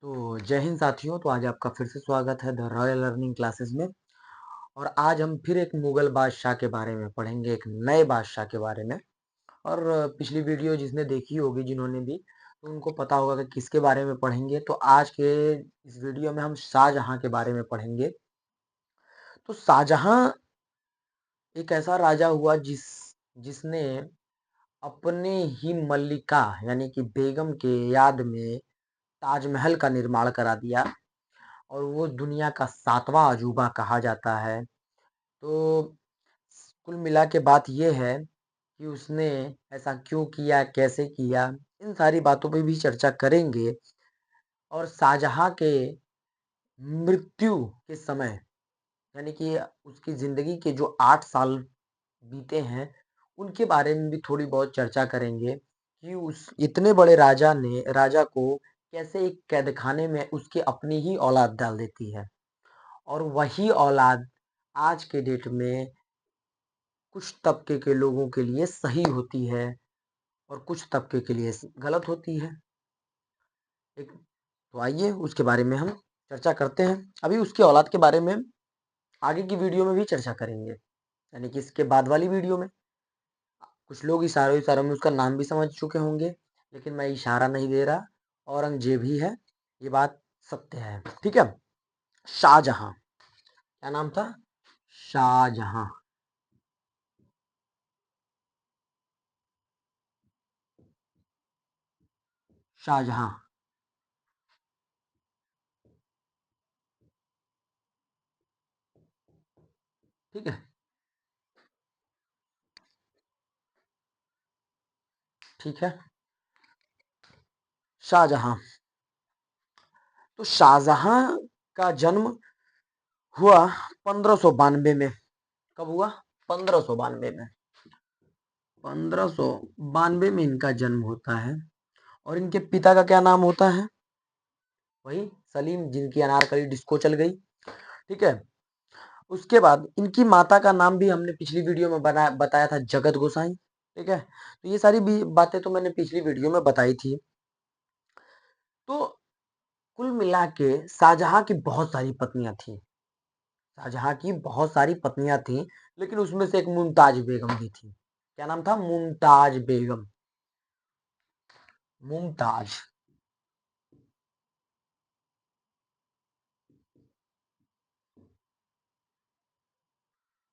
तो जय हिंद साथियों। तो आज आपका फिर से स्वागत है द रॉयल लर्निंग क्लासेस में। और आज हम फिर एक मुगल बादशाह के बारे में पढ़ेंगे, एक नए बादशाह के बारे में। और पिछली वीडियो जिसने देखी होगी, जिन्होंने भी, तो उनको पता होगा कि किसके बारे में पढ़ेंगे। तो आज के इस वीडियो में हम शाहजहां के बारे में पढ़ेंगे। तो शाहजहां एक ऐसा राजा हुआ जिसने अपने ही मल्लिका यानी कि बेगम के याद में ताजमहल का निर्माण करा दिया। और वो दुनिया का 7वां अजूबा कहा जाता है। तो कुल मिला के बात ये है कि उसने ऐसा क्यों किया, कैसे किया, इन सारी बातों पे भी चर्चा करेंगे। और शाहजहां के मृत्यु के समय यानी कि उसकी ज़िंदगी के जो 8 साल बीते हैं, उनके बारे में भी थोड़ी बहुत चर्चा करेंगे कि उस इतने बड़े राजा को कैसे एक कैदखाने में उसकी अपनी ही औलाद डाल देती है। और वही औलाद आज के डेट में कुछ तबके के लोगों के लिए सही होती है और कुछ तबके के लिए गलत होती है। एक तो आइए उसके बारे में हम चर्चा करते हैं। अभी उसकी औलाद के बारे में आगे की वीडियो में भी चर्चा करेंगे, यानी कि इसके बाद वाली वीडियो में। कुछ लोग इशारों इशारों में उसका नाम भी समझ चुके होंगे, लेकिन मैं इशारा नहीं दे रहा। औरंगजेब ही है, ये बात सत्य है। ठीक है। शाहजहां, क्या नाम था? शाहजहां। शाहजहां। ठीक है। ठीक है। शाहजहां। तो शाहजहां का जन्म हुआ 1592 में। कब हुआ? 1592 में। 1592 में इनका जन्म होता है। और इनके पिता का क्या नाम होता है? वही सलीम, जिनकी अनारकली डिस्को चल गई। ठीक है। उसके बाद इनकी माता का नाम भी हमने पिछली वीडियो में बताया था, जगत गोसाई। ठीक है। तो ये सारी भी बातें तो मैंने पिछली वीडियो में बताई थी। तो कुल मिला के शाहजहां की बहुत सारी पत्नियां थी। शाहजहां की बहुत सारी पत्नियां थी, लेकिन उसमें से एक मुमताज बेगम भी थी। क्या नाम था? मुमताज बेगम। मुमताज।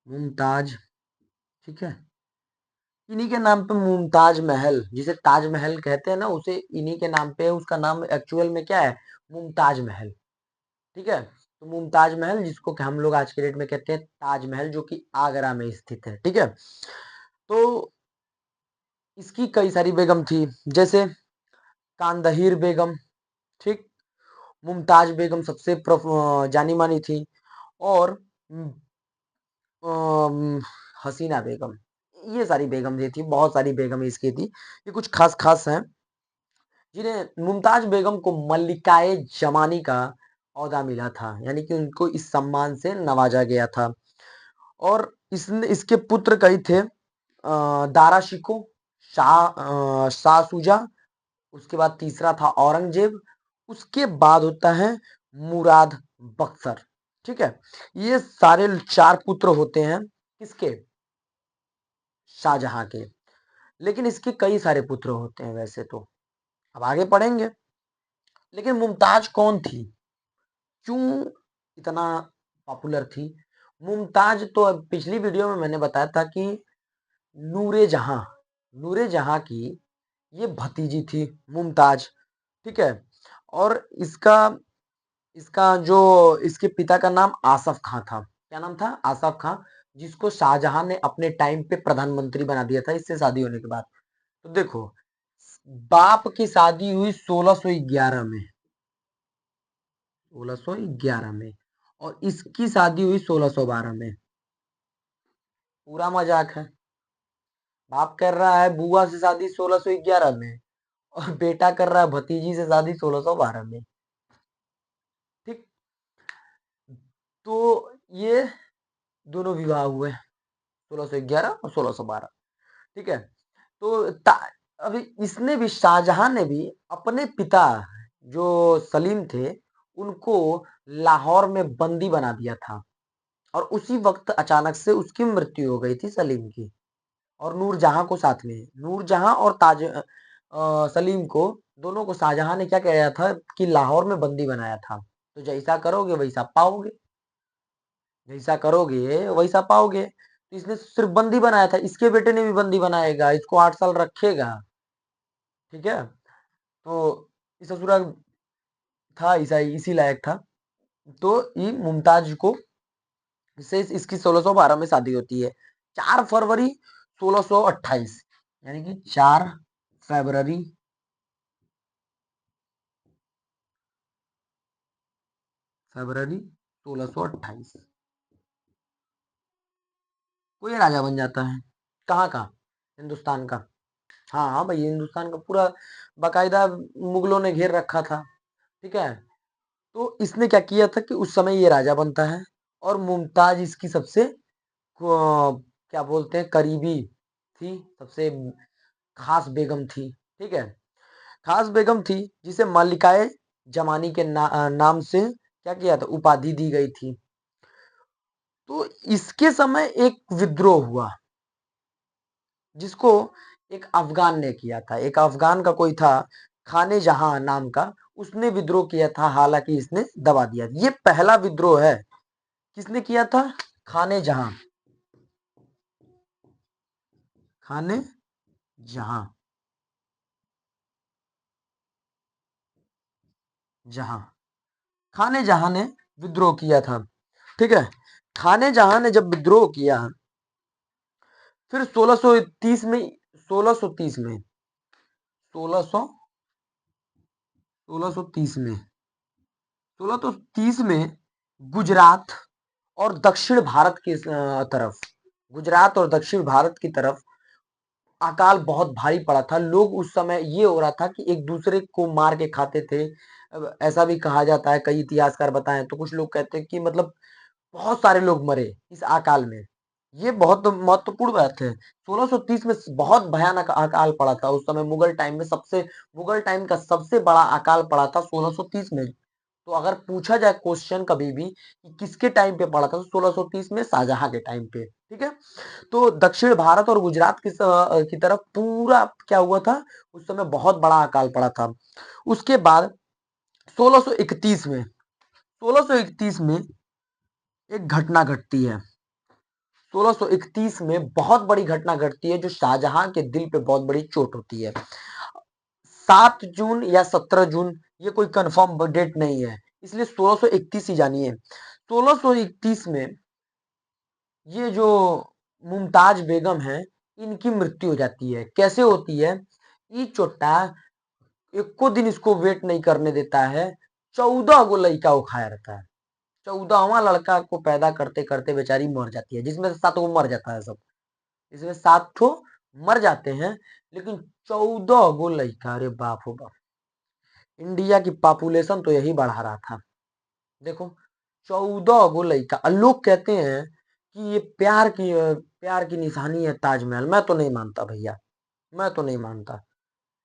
मुमताज। ठीक है। इन्हीं के नाम पे मुमताज महल, जिसे ताजमहल कहते हैं ना, उसे इन्हीं के नाम पे है। उसका नाम एक्चुअल में क्या है? मुमताज महल। ठीक है। तो मुमताज महल, जिसको कि हम लोग आज के डेट में कहते हैं ताजमहल, जो कि आगरा में स्थित है। ठीक है। तो इसकी कई सारी बेगम थी, जैसे कांदहीर बेगम। ठीक। मुमताज बेगम सबसे जानी मानी थी। और अम, हसीना बेगम। ये सारी बेगम ये थी, बहुत सारी बेगम इसकी थी। ये कुछ खास खास हैं, जिन्हें मुमताज बेगम को मल्लिकाए जमानी का ओहदा मिला था, यानी कि उनको इस सम्मान से नवाजा गया था। और इसके पुत्र कई थे, दारा शिको, शाह सुजा। उसके बाद तीसरा था औरंगजेब। उसके बाद होता है मुराद बख्तर। ठीक है। ये सारे 4 पुत्र होते हैं, किसके? शाहजहां के। लेकिन इसके कई सारे पुत्र होते हैं वैसे तो, अब आगे पढ़ेंगे। लेकिन मुमताज कौन थी? क्यों इतना पॉपुलर थी? मुमताज तो अब पिछली वीडियो में मैंने बताया था कि नूरे जहां, नूरे जहां की ये भतीजी थी मुमताज। ठीक है। और इसका इसका जो इसके पिता का नाम आसफ खां था। क्या नाम था? आसफ खां, जिसको शाहजहां ने अपने टाइम पे प्रधानमंत्री बना दिया था इससे शादी होने के बाद। तो देखो, बाप की शादी हुई 1611 में, 1611 में। और इसकी शादी हुई 1612 में। पूरा मजाक है। बाप कर रहा है बुआ से शादी 1611 में, और बेटा कर रहा है भतीजी से शादी 1612 में। ठीक। तो ये दोनों विवाह हुए, 1611 और 1612। ठीक है। तो अभी इसने भी, शाहजहां ने भी अपने पिता जो सलीम थे, उनको लाहौर में बंदी बना दिया था और उसी वक़्त अचानक से उसकी मृत्यु हो गई थी सलीम की और नूरजहाँ को साथ में। नूरजहाँ और सलीम को दोनों को शाहजहाँ ने क्या किया था कि लाहौर में बंदी बनाया था। तो जैसा करोगे वैसा पाओगे, जैसा करोगे वैसा पाओगे। तो इसने सिर्फ़ बंदी बनाया था, इसके बेटे ने भी बंदी बनाएगा, इसको 8 साल रखेगा, ठीक है? तो ये ससुरा था ऐसा इसी लायक था। तो ये मुमताज को से इसकी 1612 में शादी होती है। 4 फरवरी 1628 यानी कि 4 फरवरी फरवरी 1628 को ये राजा बन जाता है। कहाँ का? हिंदुस्तान का। हाँ हाँ भाई, हिंदुस्तान का पूरा बाकायदा मुगलों ने घेर रखा था, ठीक है? तो इसने क्या किया था कि उस समय ये राजा बनता है और मुमताज इसकी सबसे क्या बोलते हैं करीबी थी, सबसे खास बेगम थी, ठीक है? खास बेगम थी जिसे मल्लिकाए जमानी के नाम से क्या किया था उपाधि दी गई थी। तो इसके समय एक विद्रोह हुआ जिसको एक अफगान ने किया था। एक अफगान का कोई था खाने जहां नाम का, उसने विद्रोह किया था, हालांकि इसने दबा दिया। ये पहला विद्रोह है। किसने किया था? खाने जहां। खाने जहां। जहां खाने जहां ने विद्रोह किया था, ठीक है? खाने जहां ने जब विद्रोह किया, फिर 1630 में 1630 में 1600 1630 में 1630 में गुजरात और दक्षिण भारत की तरफ, गुजरात और दक्षिण भारत की तरफ अकाल बहुत भारी पड़ा था। लोग उस समय ये हो रहा था कि एक दूसरे को मार के खाते थे। ऐसा भी कहा जाता है, कई इतिहासकार बताएं तो कुछ लोग कहते हैं कि मतलब बहुत सारे लोग मरे इस अकाल में। ये बहुत महत्वपूर्ण बात है। 1630 में बहुत भयानक अकाल पड़ा था। उस समय मुगल टाइम में सबसे मुगल टाइम का सबसे बड़ा अकाल पड़ा था 1630 में। तो अगर पूछा जाए क्वेश्चन कभी भी कि किसके टाइम पे पड़ा था, तो 1630 में शाहजहां के टाइम पे, ठीक है? तो दक्षिण भारत और गुजरात की तरफ पूरा क्या हुआ था, उस समय बहुत बड़ा अकाल पड़ा था। उसके बाद 1631 में 1631 में एक घटना घटती है। 1631 में बहुत बड़ी घटना घटती है जो शाहजहां के दिल पे बहुत बड़ी चोट होती है। 7 जून या 17 जून, ये कोई कंफर्म डेट नहीं है, इसलिए 1631 ही जानिए। 1631 में ये जो मुमताज बेगम है, इनकी मृत्यु हो जाती है। कैसे होती है? ये चोट्टा एको दिन इसको वेट नहीं करने देता है। 14 गो लड़का वो खाया रहता है। 14वां लड़का को पैदा करते करते बेचारी मर जाती है, जिसमें से 7 गो मर जाता है सब। इसमें 7 ठो मर जाते हैं, लेकिन 14 गो लड़का, अरे बाप हो बाप। इंडिया की पॉपुलेशन तो यही बढ़ा रहा था। देखो, 14 गो लड़का। और लोग कहते हैं कि ये प्यार की निशानी है ताजमहल। मैं तो नहीं मानता भैया, मैं तो नहीं मानता।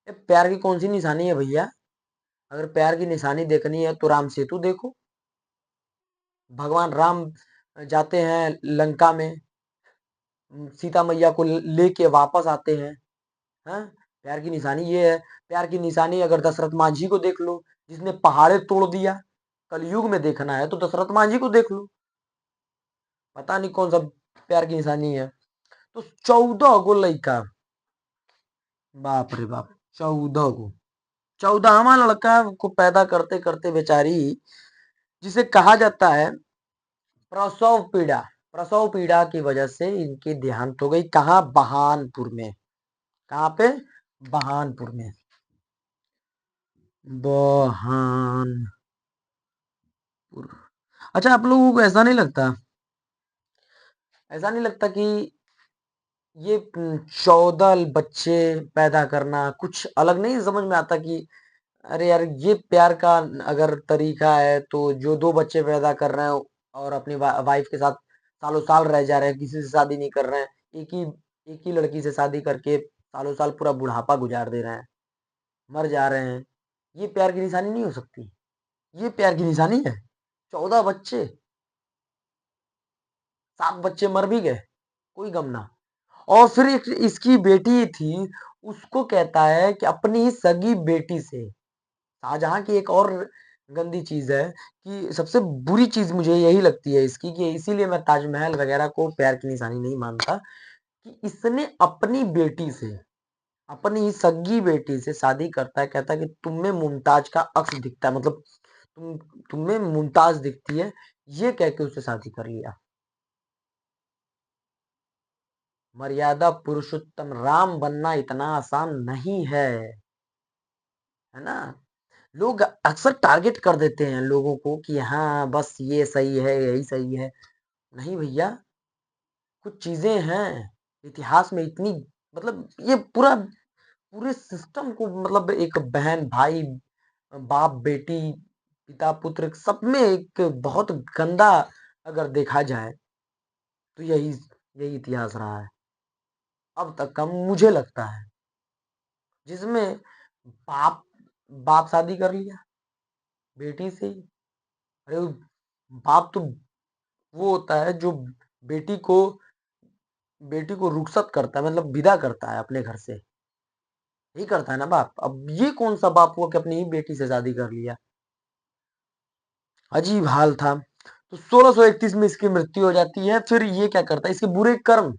ये प्यार की कौन सी निशानी है भैया? अगर प्यार की निशानी देखनी है तो राम सेतु देखो। भगवान राम जाते हैं लंका में, सीता मैया को लेके वापस आते हैं। हाँ, प्यार की निशानी ये है। प्यार की निशानी अगर दशरथ मांझी को देख लो, जिसने पहाड़े तोड़ दिया। कलयुग में देखना है तो दशरथ मांझी को देख लो। पता नहीं कौन सा प्यार की निशानी है। तो 14 गो लड़का, बाप रे बाप, 14 गो। 14वां लड़का को पैदा करते करते बेचारी, जिसे कहा जाता है प्रसव पीड़ा, प्रसव पीड़ा की वजह से इनकी देहांत हो गई। कहाँ? बहानपुर में। कहाँ पे? बहानपुर में। बहानपुर। अच्छा, आप लोगों को ऐसा नहीं लगता कि ये 14 बच्चे पैदा करना कुछ अलग नहीं समझ में आता कि अरे यार, ये प्यार का अगर तरीका है तो जो 2 बच्चे पैदा कर रहे हैं और अपनी वाइफ के साथ सालों साल रह जा रहे हैं, किसी से शादी नहीं कर रहे हैं, एक ही लड़की से शादी करके सालों साल पूरा बुढ़ापा गुजार दे रहे हैं, मर जा रहे हैं। ये प्यार की निशानी नहीं हो सकती? ये प्यार की निशानी है? 14 बच्चे, 7 बच्चे मर भी गए, कोई गम ना। और फिर एक इसकी बेटी थी, उसको कहता है कि अपनी ही सगी बेटी से, शाहजहां की एक और गंदी चीज है कि सबसे बुरी चीज मुझे यही लगती है इसकी, कि इसीलिए मैं ताजमहल वगैरह को प्यार की निशानी नहीं मानता, कि इसने अपनी बेटी से, अपनी ही सगी बेटी से शादी करता है, कहता है कि तुम में मुमताज का अक्स दिखता है, मतलब तुम तुम में मुमताज दिखती है, ये कह के उससे शादी कर लिया। मर्यादा पुरुषोत्तम राम बनना इतना आसान नहीं है ना। लोग अक्सर टारगेट कर देते हैं लोगों को कि हाँ बस ये सही है, यही सही है। नहीं भैया, कुछ चीजें हैं इतिहास में इतनी, मतलब ये पूरा पूरे सिस्टम को, मतलब एक बहन भाई, बाप बेटी, पिता पुत्र, सब में एक बहुत गंदा अगर देखा जाए तो यही यही इतिहास रहा है अब तक का, मुझे लगता है। जिसमें बाप बाप शादी कर लिया बेटी से ही। अरे बाप तो वो होता है जो बेटी को बेटी को रुखसत करता है, मतलब विदा करता है अपने घर से, यही करता है ना बाप। अब ये कौन सा बाप हुआ कि अपनी ही बेटी से शादी कर लिया? अजीब हाल था। तो 1631 में इसकी मृत्यु हो जाती है। फिर ये क्या करता है, इसके बुरे कर्म,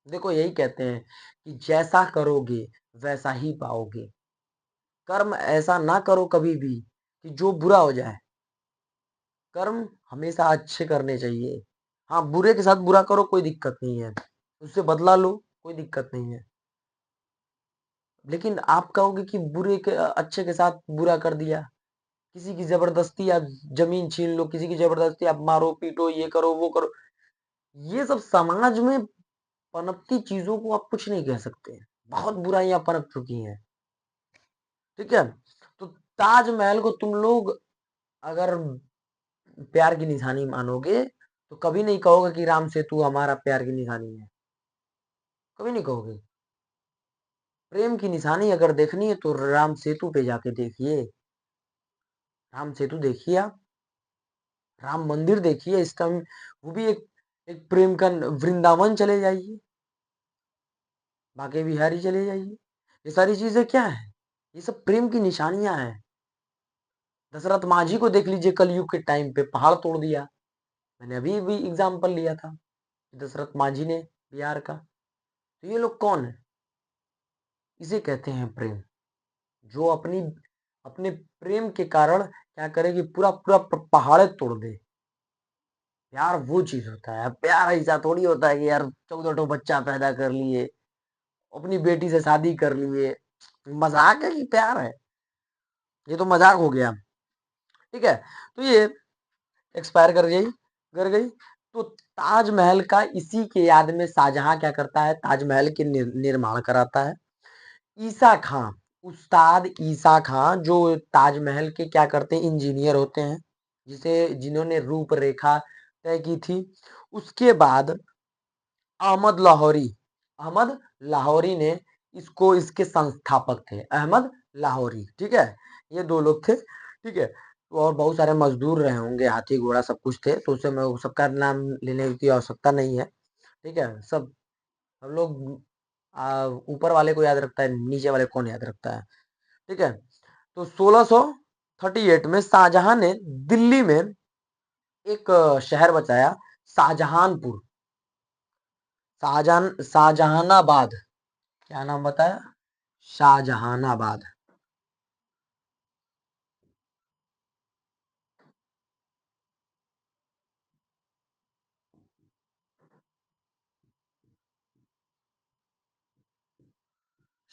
देखो यही कहते हैं कि जैसा करोगे वैसा ही पाओगे। कर्म ऐसा ना करो कभी भी कि जो बुरा हो जाए। कर्म हमेशा अच्छे करने चाहिए। हाँ, बुरे के साथ बुरा करो, कोई दिक्कत नहीं है, उससे बदला लो, कोई दिक्कत नहीं है। लेकिन आप कहोगे कि बुरे के अच्छे के साथ बुरा कर दिया, किसी की जबरदस्ती आप जमीन छीन लो, किसी की जबरदस्ती आप मारो पीटो, ये करो वो करो, ये सब समाज में पनपती चीजों को आप कुछ नहीं कह सकते। बहुत बुराइयां पनप चुकी हैं, ठीक है। तो ताजमहल को तुम लोग अगर प्यार की निशानी मानोगे तो कभी नहीं कहोगे कि राम सेतु हमारा प्यार की निशानी है, कभी नहीं कहोगे। प्रेम की निशानी अगर देखनी है तो राम सेतु पे जाके देखिए, राम सेतु देखिए आप, राम मंदिर देखिए इस टाइम, वो भी एक एक प्रेम का वृंदावन चले जाइए, बाके बिहारी चले जाइए, ये सारी चीजें क्या है? ये सब प्रेम की निशानियां हैं। दशरथ मांझी को देख लीजिए, कलयुग के टाइम पे पहाड़ तोड़ दिया। मैंने अभी भी एग्जाम्पल लिया था, दशरथ मांझी ने, बिहार का। तो ये लोग कौन है? इसे कहते हैं प्रेम, जो अपनी अपने प्रेम के कारण क्या करे कि पूरा पूरा पहाड़ तोड़ दे। प्यार वो चीज होता है, प्यार ऐसा थोड़ी होता है कि यार 14 ठो बच्चा पैदा कर लिए, अपनी बेटी से शादी कर लिए, मजाक है कि प्यार है? ये तो मजाक हो गया, ठीक है। तो ये एक्सपायर कर गई। तो ताजमहल का इसी के याद में शाहजहां क्या करता है, ताजमहल के निर्माण कराता है। ईसा खां, उस्ताद ईसा खां, जो ताजमहल के क्या करते हैं, इंजीनियर होते हैं, जिन्होंने रूपरेखा तय की थी। उसके बाद अहमद लाहौरी, अहमद लाहौरी ने इसको, इसके संस्थापक थे अहमद लाहौरी, ठीक है। ये दो लोग थे, ठीक है। तो और बहुत सारे मजदूर रहे होंगे, हाथी घोड़ा सब कुछ थे, तो उसे मैं सबका नाम लेने की आवश्यकता नहीं है, ठीक है। सब हम लोग ऊपर वाले को याद रखता है, नीचे वाले कौन याद रखता है, ठीक है। तो 1638 में शाहजहां ने दिल्ली में एक शहर बसाया, शाहजहानपुर, शाहजहानाबाद। क्या नाम बताया? शाहजहानाबाद।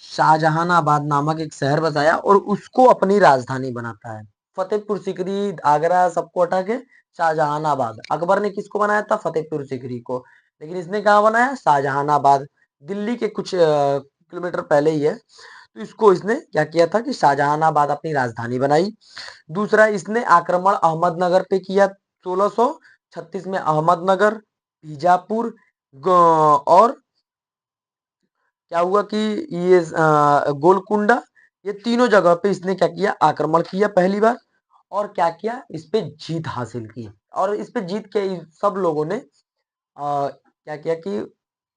शाहजहानाबाद नामक एक शहर बसाया और उसको अपनी राजधानी बनाता है। फतेहपुर सिकरी, आगरा सबको हटा के शाहजहानाबाद। अकबर ने किसको बनाया था? फतेहपुर सिकरी को। लेकिन इसने कहा बनाया? शाहजहानाबाद। दिल्ली के कुछ किलोमीटर पहले ही है। तो इसको इसने क्या किया था कि शाहजहानाबाद अपनी राजधानी बनाई। दूसरा, इसने आक्रमण अहमदनगर पे किया 1636 में। अहमदनगर, बीजापुर, और क्या हुआ कि ये गोलकुंडा, ये तीनों जगह पे इसने क्या किया, आक्रमण किया पहली बार, और क्या किया, इस पे जीत हासिल की। और इस पे जीत के सब लोगों ने क्या किया कि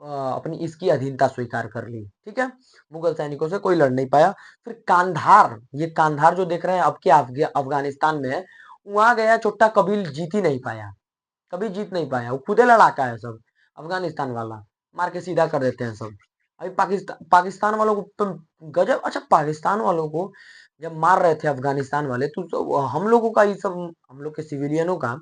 अपनी इसकी अधीनता स्वीकार कर ली। ठीक है, मुगल सैनिकों से कोई लड़ नहीं पाया। फिर कांधार, ये कांधार जो देख रहे हैं अब के अफगानिस्तान में है, वहां गया छोटा, कभी जीत ही नहीं पाया, कभी जीत नहीं पाया। वो खुदे लड़ाका है सब, अफगानिस्तान वाला मार के सीधा कर देते हैं सब। अभी पाकिस्तान पाकिस्तान वालों को गजब। अच्छा, पाकिस्तान वालों को जब मार रहे थे अफगानिस्तान वाले, तो हम लोगों का ये सब, हम लोग के सिविलियनों का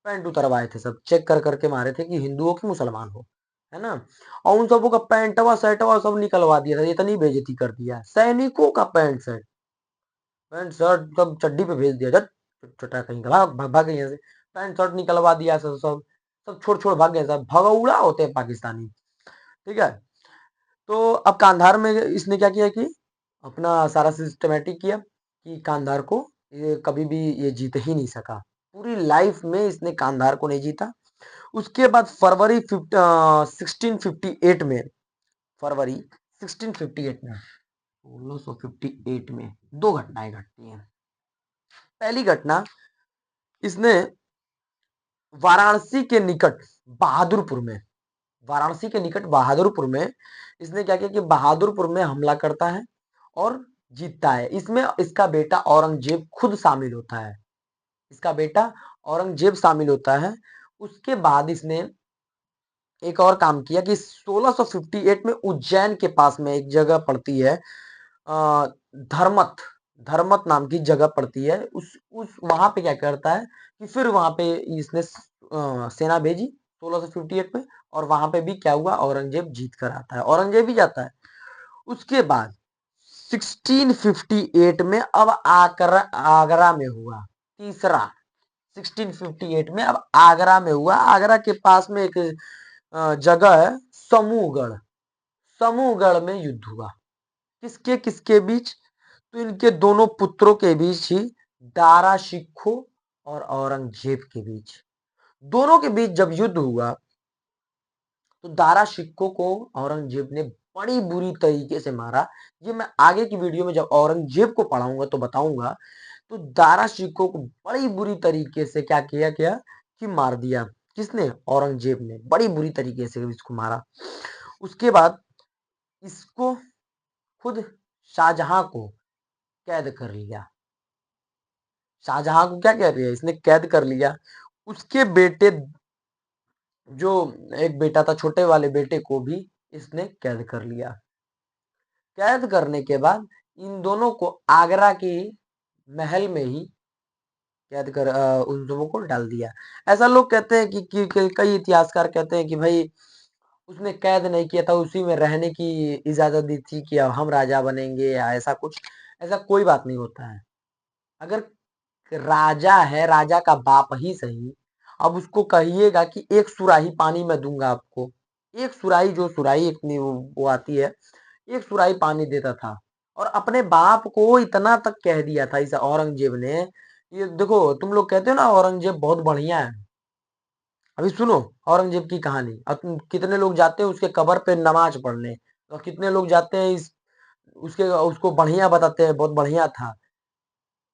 पैंट उतरवाए थे सब, चेक कर करके मारे थे कि हिंदू हो कि मुसलमान हो, है ना। और उन सबों का पैंटवा शर्टवा सब निकलवा दिया था, इतनी बेइज्जती कर दिया सैनिकों का। पैंट शर्ट सब चड्डी पे भेज दिया, जब छोटा कहीं का भाग भाग भाग यहाँ से, पैंट शर्ट निकलवा दिया सब सब सब छोड़ छोड़ भाग गए सब, भगौड़ा होते हैं पाकिस्तानी। ठीक है, तो अब कांधार में इसने क्या किया कि अपना सारा सिस्टमेटिक किया कि कांधार को ये कभी भी ये जीत ही नहीं सका, पूरी लाइफ में इसने कांधार को नहीं जीता। उसके बाद फरवरी 1658 में, फरवरी 1658 में, 1658 में दो घटनाएं घटती हैं। पहली घटना, इसने वाराणसी के निकट बहादुरपुर में, वाराणसी के निकट बहादुरपुर में इसने क्या किया कि बहादुरपुर में हमला करता है और जीतता है। इसमें इसका बेटा औरंगजेब खुद शामिल होता है, इसका बेटा औरंगजेब शामिल होता है। उसके बाद इसने एक और काम किया कि 1658 में उज्जैन के पास में एक जगह पड़ती है, धर्मत, धर्मत नाम की जगह पड़ती है। उस वहां पे क्या करता है कि फिर वहां पे इसने सेना भेजी 1658 में, और वहां पे भी क्या हुआ, औरंगजेब जीत कर आता है, औरंगजेब ही जाता है। उसके बाद 1658 में अब आगरा, आगरा में हुआ तीसरा, 1658 में अब आगरा में हुआ। आगरा के पास में एक जगह है समूहगढ़, समूहगढ़ में युद्ध हुआ। किसके किसके बीच, तो इनके दोनों पुत्रों के बीच ही, दारा शिकोह और औरंगजेब के बीच, दोनों के बीच जब युद्ध हुआ, तो दारा शिकोह को औरंगजेब ने बड़ी बुरी तरीके से मारा। ये मैं आगे की वीडियो में जब औरंगजेब को पढ़ाऊंगा तो बताऊंगा। तो दारा शिकोह को बड़ी बुरी तरीके से क्या किया क्या कि मार दिया। किसने, औरंगजेब ने बड़ी बुरी तरीके से इसको मारा। उसके बाद इसको खुद शाहजहां को कैद कर लिया, शाहजहां को क्या कह रही है, इसने कैद कर लिया। उसके बेटे, जो एक बेटा था, छोटे वाले बेटे को भी इसने कैद कर लिया। कैद करने के बाद इन दोनों को आगरा के महल में ही कैद कर उन दोनों को डाल दिया। ऐसा लोग कहते हैं कि कई इतिहासकार कहते हैं कि भाई उसने कैद नहीं किया था, उसी में रहने की इजाजत दी थी कि अब हम राजा बनेंगे या ऐसा कुछ। ऐसा कोई बात नहीं होता है। अगर राजा है, राजा का बाप ही सही, अब उसको कहिएगा कि एक सुराही पानी मैं दूंगा आपको, एक सुराही, जो सुराही इतनी वो आती है, एक सुराही पानी देता था। और अपने बाप को इतना तक कह दिया था इस औरंगजेब ने। ये देखो, तुम लोग कहते हो ना औरंगजेब बहुत बढ़िया है, अभी सुनो औरंगजेब की कहानी। अब कितने लोग जाते हैं उसके कब्र पे नमाज पढ़ने, और कितने लोग जाते हैं इस उसके उसको बढ़िया बताते हैं, बहुत बढ़िया था।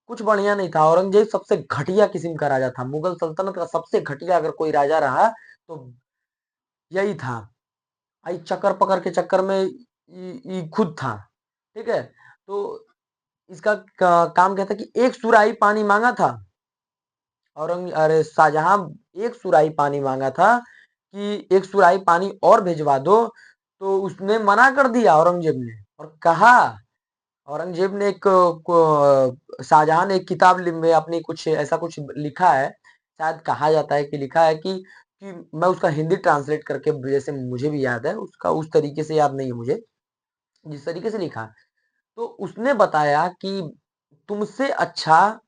कुछ बढ़िया नहीं था। औरंगजेब सबसे घटिया किस्म का राजा था, मुगल सल्तनत का सबसे घटिया अगर कोई राजा रहा तो यही था। आई चक्कर पकड़ के चक्कर में ये खुद था। ठीक है, तो इसका काम क्या था कि एक सुराही पानी मांगा था, अरे शाहजहां एक सुराही पानी मांगा था कि एक सुराही पानी और भिजवा दो, तो उसने मना कर दिया औरंगजेब ने, और कहा, औरंगजेब ने शाहजहां ने एक किताब में अपनी कुछ ऐसा कुछ लिखा है, शायद कहा जाता है कि लिखा है कि मैं उसका हिंदी ट्रांसलेट करके, जैसे मुझे भी याद है, उसका उस तरीके से याद नहीं है मुझे, जिस तरीके से लिखा। तो उसने बताया कि तुमसे अच्छा,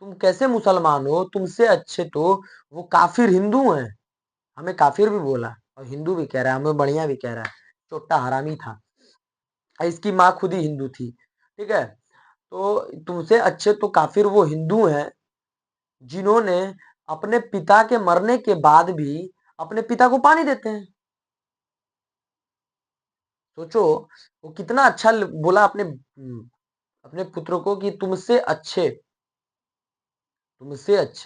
तुम कैसे मुसलमान हो, तुमसे अच्छे तो वो काफिर हिंदू हैं। हमें काफिर भी बोला और हिंदू भी कह रहा है, हमें बढ़िया भी कह रहा है, छोटा हरामी था। इसकी माँ खुद ही हिंदू थी। ठीक है, तो तुमसे अच्छे तो काफिर वो हिंदू हैं जिन्होंने अपने पिता के मरने के बाद भी अपने पिता को पानी देते हैं। सोचो, वो कितना अच्छा बोला अपने अपने पुत्र को कि तुमसे अच्छे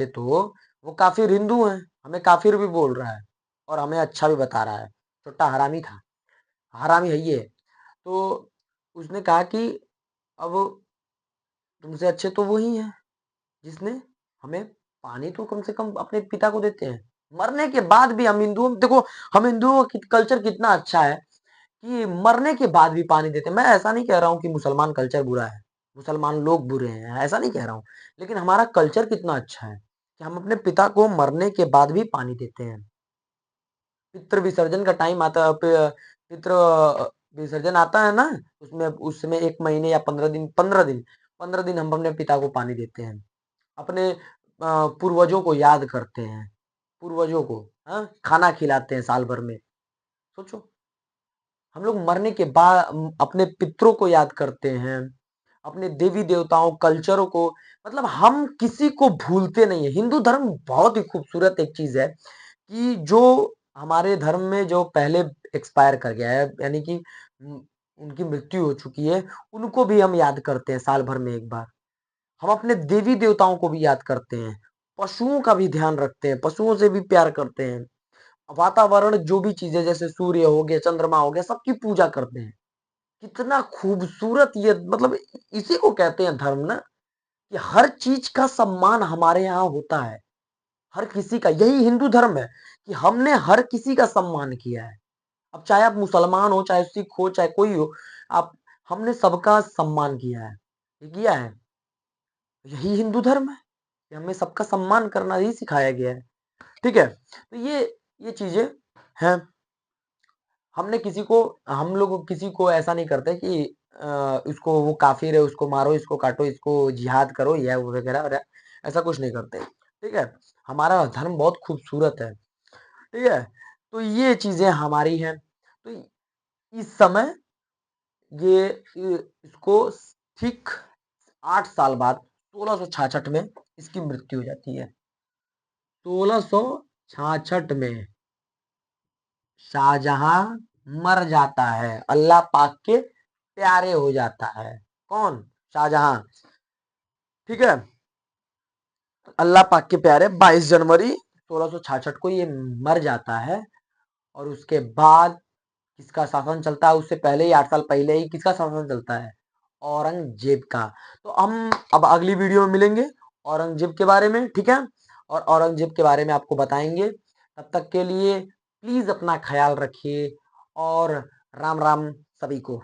तो वो काफिर हिंदू हैं, हमें काफिर भी बोल रहा है और हमें अच्छा भी बता रहा है। छोटा हरामी था, हरामी है ये। तो उसने कहा कि अब तुमसे अच्छे तो वही हैं जिसने हमें पानी तो कम से कम अपने पिता को देते हैं। मरने के बाद भी हम हिंदुओं, देखो हम हिंदुओं का कल्चर कितना अच्छा है कि मरने के बाद भी पानी देते हैं। मैं ऐसा नहीं कह रहा हूँ कि मुसलमान कल्चर बुरा है, मुसलमान लोग बुरे हैं, ऐसा नहीं कह रहा हूँ। लेकिन हमारा कल्चर कितना अच्छा है कि हम अपने पिता को मरने के बाद भी पानी देते हैं। पितृ विसर्जन का टाइम आता है, पितृ विसर्जन आता है ना, उसमें उस समय 1 महीने या 15 दिन, 15 दिन हम अपने पिता को पानी देते हैं। अपने पूर्वजों को याद करते हैं, पूर्वजों को खाना खिलाते हैं साल भर में। सोचो, हम लोग मरने के बाद अपने पितरों को याद करते हैं, अपने देवी देवताओं कल्चरों को, मतलब हम किसी को भूलते नहीं है। हिंदू धर्म बहुत ही खूबसूरत एक चीज है कि जो हमारे धर्म में जो पहले एक्सपायर कर गया है, यानी कि उनकी मृत्यु हो चुकी है, उनको भी हम याद करते हैं साल भर में एक बार। हम अपने देवी देवताओं को भी याद करते हैं, पशुओं का भी ध्यान रखते हैं, पशुओं से भी प्यार करते हैं। वातावरण जो भी चीजें जैसे सूर्य हो गया, चंद्रमा हो गया, सबकी पूजा करते हैं। कितना खूबसूरत ये, मतलब इसी को कहते हैं धर्म ना, कि हर चीज का सम्मान हमारे यहाँ होता है। हर किसी का, यही हिंदू धर्म है कि हमने हर किसी का सम्मान किया है। अब चाहे आप मुसलमान हो, चाहे सिख हो, चाहे कोई हो, आप, हमने सबका सम्मान किया है, ये किया है। यही हिंदू धर्म है कि हमें सबका सम्मान करना ही सिखाया गया है। ठीक है, तो ये चीजें हैं। हमने किसी को, हम लोग किसी को ऐसा नहीं करते कि इसको, वो काफिर है उसको मारो, इसको काटो, इसको जिहाद करो, या वो वगैरह वगैरह, ऐसा कुछ नहीं करते। ठीक है, हमारा धर्म बहुत खूबसूरत है। ठीक है, तो ये चीजें हमारी हैं। तो इस समय इसको ठीक 8 साल बाद 1666 में इसकी मृत्यु हो जाती है। 1666 में शाहजहां मर जाता है, अल्लाह पाक के प्यारे हो जाता है। कौन? शाहजहां। ठीक है, अल्लाह पाक के प्यारे 22 जनवरी 1666 को ये मर जाता है। और उसके बाद किसका शासन चलता है? उससे पहले ही 8 साल पहले ही किसका शासन चलता है? औरंगजेब का। तो हम अब अगली वीडियो में मिलेंगे औरंगजेब के बारे में, ठीक है, और औरंगजेब के बारे में आपको बताएंगे। तब तक के लिए प्लीज अपना ख्याल रखिए और राम राम सभी को।